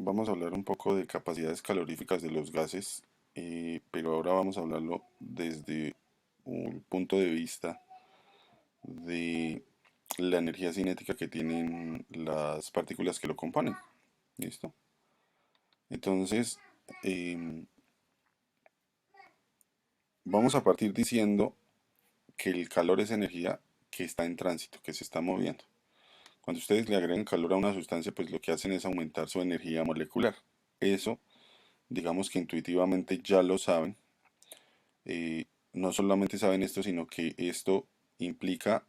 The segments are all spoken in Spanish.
vamos a hablar un poco de capacidades caloríficas de los gases, pero ahora vamos a hablarlo desde un punto de vista de la energía cinética que tienen las partículas que lo componen. ¿Listo? Entonces, em, vamos a partir diciendo que el calor es energía que está en tránsito, que se está moviendo. Cuando ustedes le agregan calor a una sustancia, pues lo que hacen es aumentar su energía molecular. Eso, digamos que intuitivamente ya lo saben. No solamente saben esto, sino que esto implica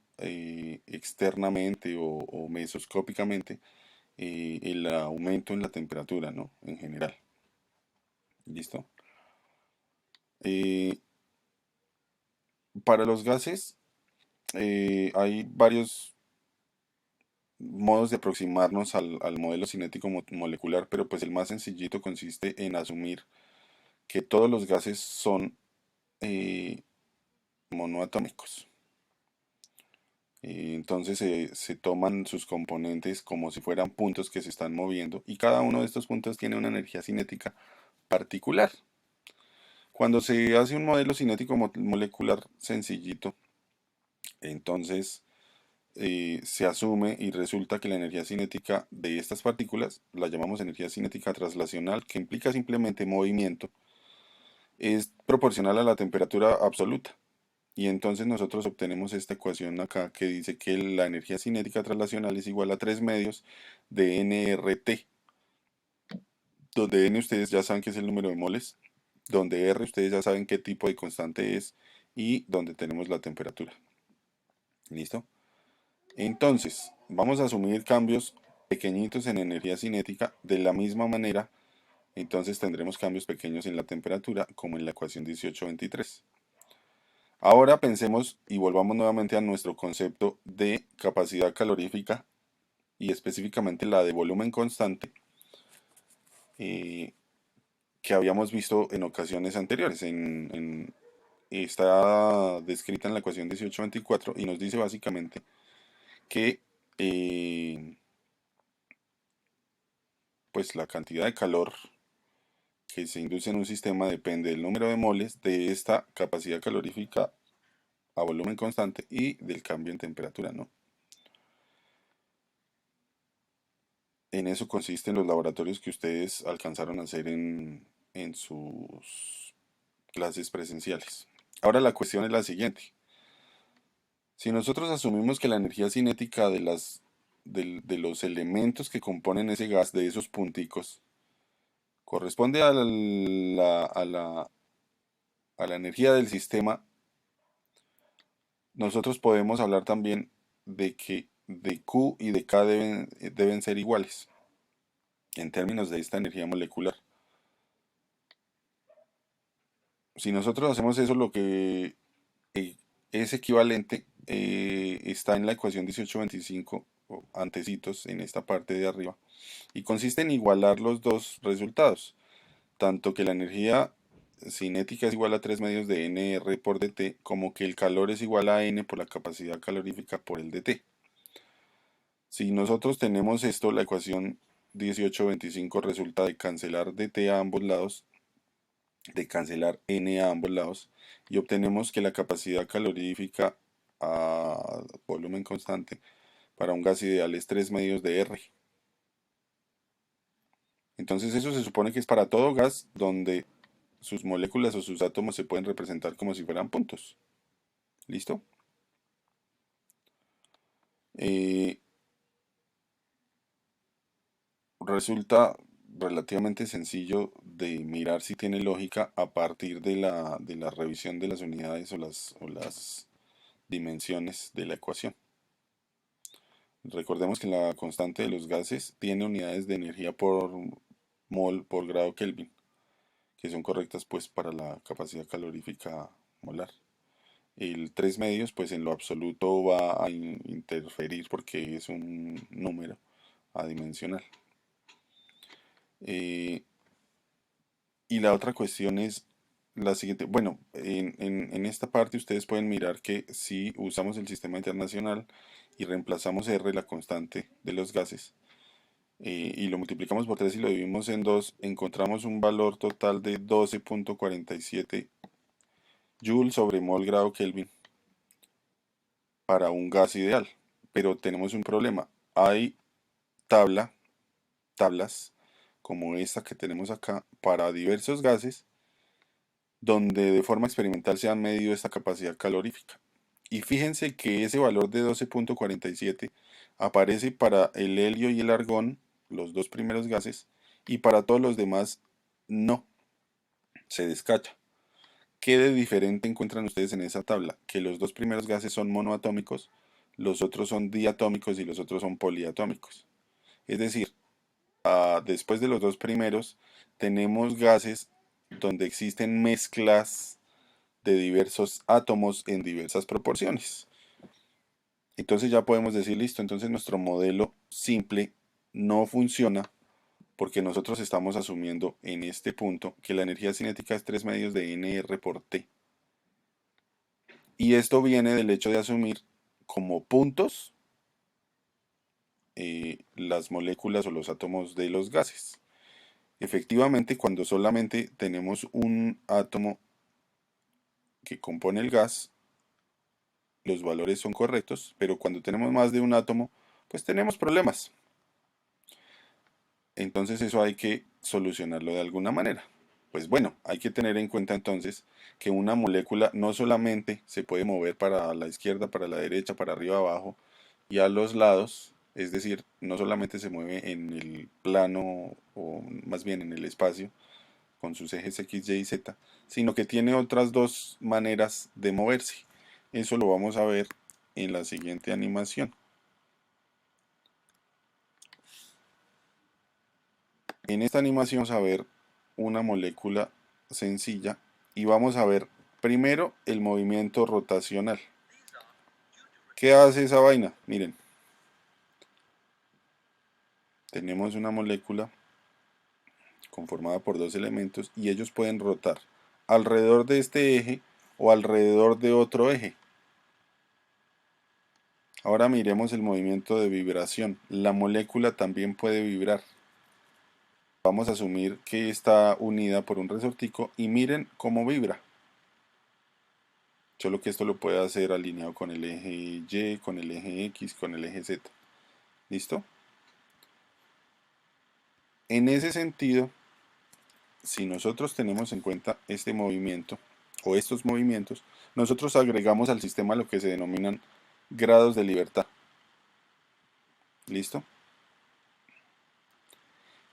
externamente o mesoscópicamente el aumento en la temperatura, ¿no? En general. ¿Listo? Eh, para los gases hay varios modos de aproximarnos al modelo cinético molecular, pero pues el más sencillito consiste en asumir que todos los gases son eh, monoatómicos. Entonces se toman sus componentes como si fueran puntos que se están moviendo y cada uno de estos puntos tiene una energía cinética particular. Cuando se hace un modelo cinético molecular sencillito, entonces se asume y resulta que la energía cinética de estas partículas, la llamamos energía cinética translacional, que implica simplemente movimiento, es proporcional a la temperatura absoluta. Y entonces nosotros obtenemos esta ecuación acá que dice que la energía cinética translacional es igual a 3 medios de nRT, donde n ustedes ya saben que es el número de moles, donde r ustedes ya saben qué tipo de constante es y donde tenemos la temperatura. ¿Listo? Entonces, vamos a asumir cambios pequeñitos en energía cinética de la misma manera, entonces tendremos cambios pequeños en la temperatura como en la ecuación 1823. Ahora pensemos y volvamos nuevamente a nuestro concepto de capacidad calorífica y específicamente la de volumen constante eh, que habíamos visto en ocasiones anteriores. Está descrita en la ecuación 1824 y nos dice básicamente que pues la cantidad de calor que se induce en un sistema depende del número de moles de esta capacidad calorífica a volumen constante y del cambio en temperatura, ¿no? En eso consisten los laboratorios que ustedes alcanzaron a hacer en sus clases presenciales. Ahora la cuestión es la siguiente. Si nosotros asumimos que la energía cinética de los elementos que componen ese gas, de esos punticos, corresponde a la energía del sistema, nosotros podemos hablar también de que de Q y de K deben ser iguales en términos de esta energía molecular. Si nosotros hacemos eso, lo que eh, es equivalente está en la ecuación 1825, o antecitos, en esta parte de arriba, y consiste en igualar los dos resultados, tanto que la energía cinética es igual a 3 medios de nr por dt, como que el calor es igual a n por la capacidad calorífica por el dt. Si nosotros tenemos esto, la ecuación 1825 resulta de cancelar dt a ambos lados, de cancelar n a ambos lados, y obtenemos que la capacidad calorífica a volumen constante para un gas ideal es 3 medios de R. Entonces eso se supone que es para todo gas donde sus moléculas o sus átomos se pueden representar como si fueran puntos. ¿Listo? Eh, Resulta relativamente sencillo de mirar si tiene lógica a partir de la revisión de las unidades o las dimensiones de la ecuación. Recordemos que la constante de los gases tiene unidades de energía por mol por grado Kelvin, que son correctas pues para la capacidad calorífica molar. El 3 medios pues en lo absoluto va a interferir porque es un número adimensional. Eh, y la otra cuestión es la siguiente. Bueno, en esta parte ustedes pueden mirar que si usamos el sistema internacional y reemplazamos R, la constante de los gases, y lo multiplicamos por 3 y lo dividimos en 2, encontramos un valor total de 12,47 joules sobre mol grado Kelvin para un gas ideal. Pero tenemos un problema. Hay tablas como esta que tenemos acá para diversos gases donde de forma experimental se han medido esta capacidad calorífica. Y fíjense que ese valor de 12,47 aparece para el helio y el argón, los dos primeros gases, y para todos los demás no, se descacha. ¿Qué de diferente encuentran ustedes en esa tabla? Que los dos primeros gases son monoatómicos, los otros son diatómicos y los otros son poliatómicos. Es decir, después de los dos primeros, tenemos gases donde existen mezclas de diversos átomos en diversas proporciones. Entonces ya podemos decir, listo, entonces nuestro modelo simple no funciona porque nosotros estamos asumiendo en este punto que la energía cinética es 3 medios de nr por t. Y esto viene del hecho de asumir como puntos las moléculas o los átomos de los gases. Efectivamente, cuando solamente tenemos un átomo que compone el gas, los valores son correctos, pero cuando tenemos más de un átomo, pues tenemos problemas. Entonces eso hay que solucionarlo de alguna manera. Pues bueno, hay que tener en cuenta entonces que una molécula no solamente se puede mover para la izquierda, para la derecha, para arriba, abajo y a los lados, es decir, no solamente se mueve en el plano o más bien en el espacio con sus ejes X, Y y Z, sino que tiene otras dos maneras de moverse. Eso lo vamos a ver en la siguiente animación. En esta animación vamos a ver una molécula sencilla y vamos a ver primero el movimiento rotacional. ¿Qué hace esa vaina? Miren, tenemos una molécula conformada por dos elementos y ellos pueden rotar alrededor de este eje o alrededor de otro eje. Ahora miremos el movimiento de vibración. La molécula también puede vibrar. Vamos a asumir que está unida por un resortico y miren cómo vibra. Solo que esto lo puede hacer alineado con el eje Y, con el eje X, con el eje Z. ¿Listo? En ese sentido, si nosotros tenemos en cuenta este movimiento o estos movimientos, nosotros agregamos al sistema lo que se denominan grados de libertad. ¿Listo?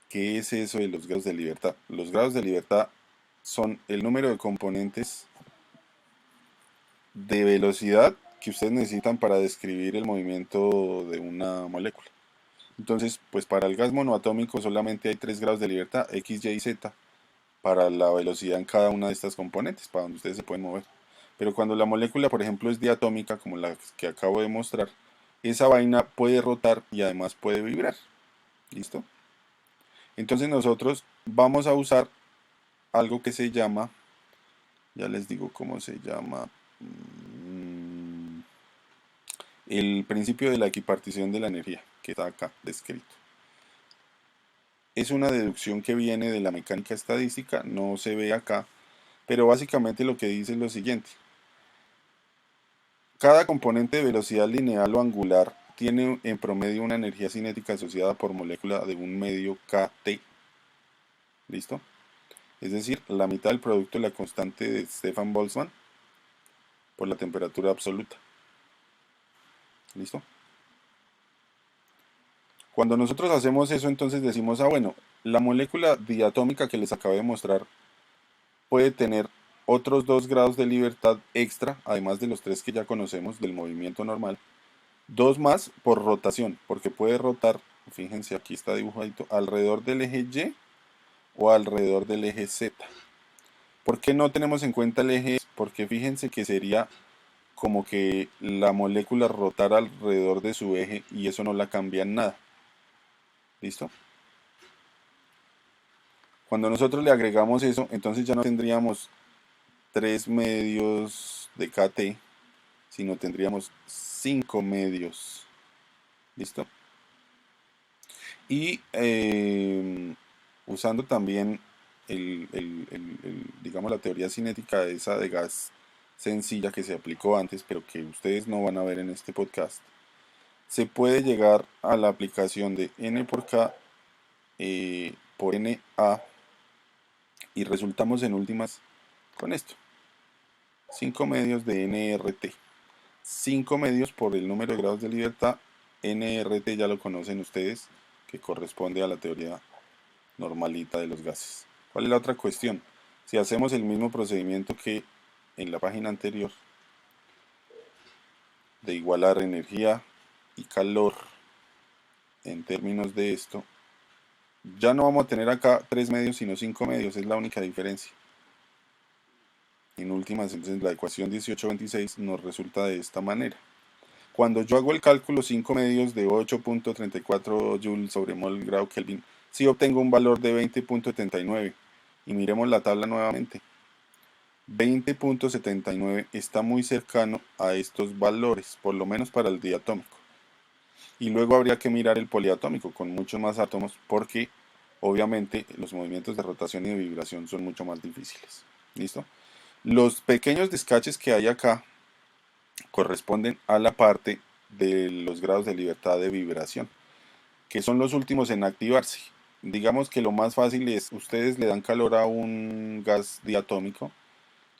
¿Qué es eso de los grados de libertad? Los grados de libertad son el número de componentes de velocidad que ustedes necesitan para describir el movimiento de una molécula. Entonces, pues para el gas monoatómico solamente hay 3 grados de libertad, X, Y y Z, para la velocidad en cada una de estas componentes, para donde ustedes se pueden mover. Pero cuando la molécula, por ejemplo, es diatómica, como la que acabo de mostrar, esa vaina puede rotar y además puede vibrar. ¿Listo? Entonces nosotros vamos a usar algo que se llama, ya les digo cómo se llama, el principio de la equipartición de la energía, que está acá descrito. Es una deducción que viene de la mecánica estadística, no se ve acá, pero básicamente lo que dice es lo siguiente. Cada componente de velocidad lineal o angular tiene en promedio una energía cinética asociada por molécula de un medio kT. ¿Listo? Es decir, la mitad del producto de la constante de Stefan Boltzmann por la temperatura absoluta. ¿Listo? Cuando nosotros hacemos eso, entonces decimos, bueno, la molécula diatómica que les acabé de mostrar puede tener otros 2 grados de libertad extra, además de los 3 que ya conocemos del movimiento normal. 2 más por rotación, porque puede rotar, fíjense aquí está dibujadito, alrededor del eje Y o alrededor del eje Z. ¿Por qué no tenemos en cuenta el eje? Porque fíjense que sería como que la molécula rotara alrededor de su eje y eso no la cambia en nada. ¿Listo? Cuando nosotros le agregamos eso, entonces ya no tendríamos 3 medios de kT, sino tendríamos 5 medios. ¿Listo? Y usando también digamos, la teoría cinética esa de gas sencilla que se aplicó antes, pero que ustedes no van a ver en este podcast, se puede llegar a la aplicación de N por K por NA y resultamos en últimas con esto, 5 medios de nRT. 5 medios por el número de grados de libertad. nRT ya lo conocen ustedes, que corresponde a la teoría normalita de los gases. ¿Cuál es la otra cuestión? Si hacemos el mismo procedimiento que en la página anterior, de igualar energía y calor en términos de esto, ya no vamos a tener acá 3 medios sino 5 medios, es la única diferencia. En últimas, entonces la ecuación 1826 nos resulta de esta manera. Cuando yo hago el cálculo 5 medios de 8.34 joules sobre mol grado Kelvin, sí obtengo un valor de 20.79. Y miremos la tabla nuevamente. 20.79 está muy cercano a estos valores, por lo menos para el diatómico. Y luego habría que mirar el poliatómico con muchos más átomos porque obviamente los movimientos de rotación y de vibración son mucho más difíciles. ¿Listo? Los pequeños descaches que hay acá corresponden a la parte de los grados de libertad de vibración, que son los últimos en activarse. Digamos que lo más fácil es, ustedes le dan calor a un gas diatómico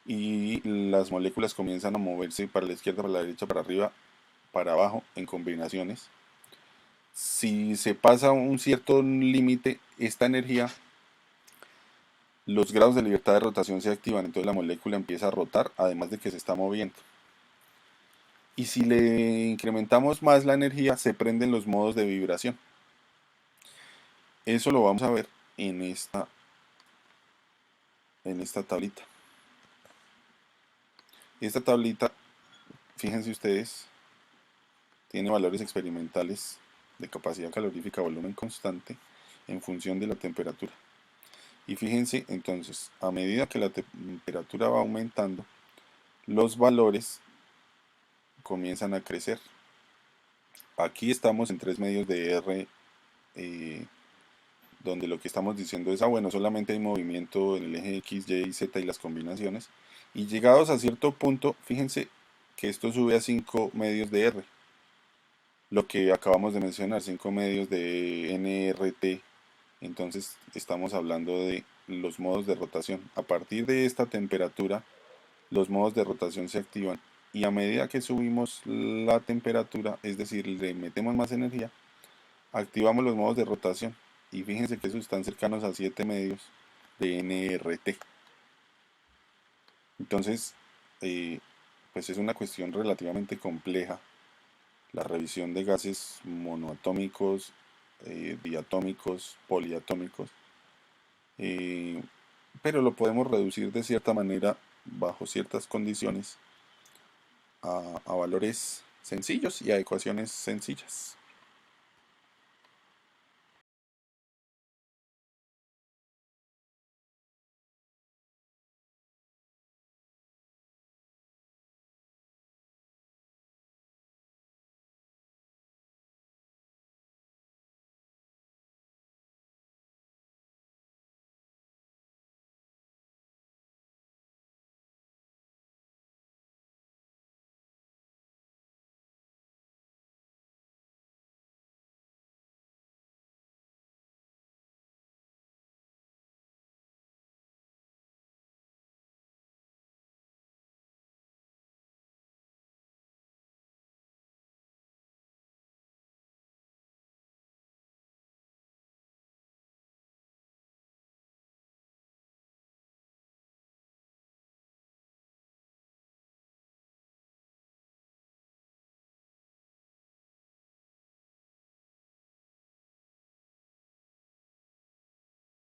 y las moléculas comienzan a moverse para la izquierda, para la derecha, para arriba, para abajo, en combinaciones. Si se pasa un cierto límite, esta energía, los grados de libertad de rotación se activan, entonces la molécula empieza a rotar, además de que se está moviendo. Y si le incrementamos más la energía, se prenden los modos de vibración. Eso lo vamos a ver en esta tablita. Esta tablita, fíjense ustedes, tiene valores experimentales de capacidad calorífica, volumen constante, en función de la temperatura. Y fíjense entonces, a medida que la temperatura va aumentando, los valores comienzan a crecer. Aquí estamos en 3 medios de R, donde lo que estamos diciendo es, bueno, solamente hay movimiento en el eje X, Y y Z y las combinaciones. Y llegados a cierto punto, fíjense que esto sube a 5 medios de R. Lo que acabamos de mencionar, 5 medios de nRT. Entonces estamos hablando de los modos de rotación. A partir de esta temperatura, los modos de rotación se activan. Y a medida que subimos la temperatura, es decir, le metemos más energía, activamos los modos de rotación. Y fíjense que esos están cercanos a 7 medios de nRT. Entonces, pues es una cuestión relativamente compleja la revisión de gases monoatómicos, diatómicos, poliatómicos, pero lo podemos reducir de cierta manera bajo ciertas condiciones a valores sencillos y a ecuaciones sencillas.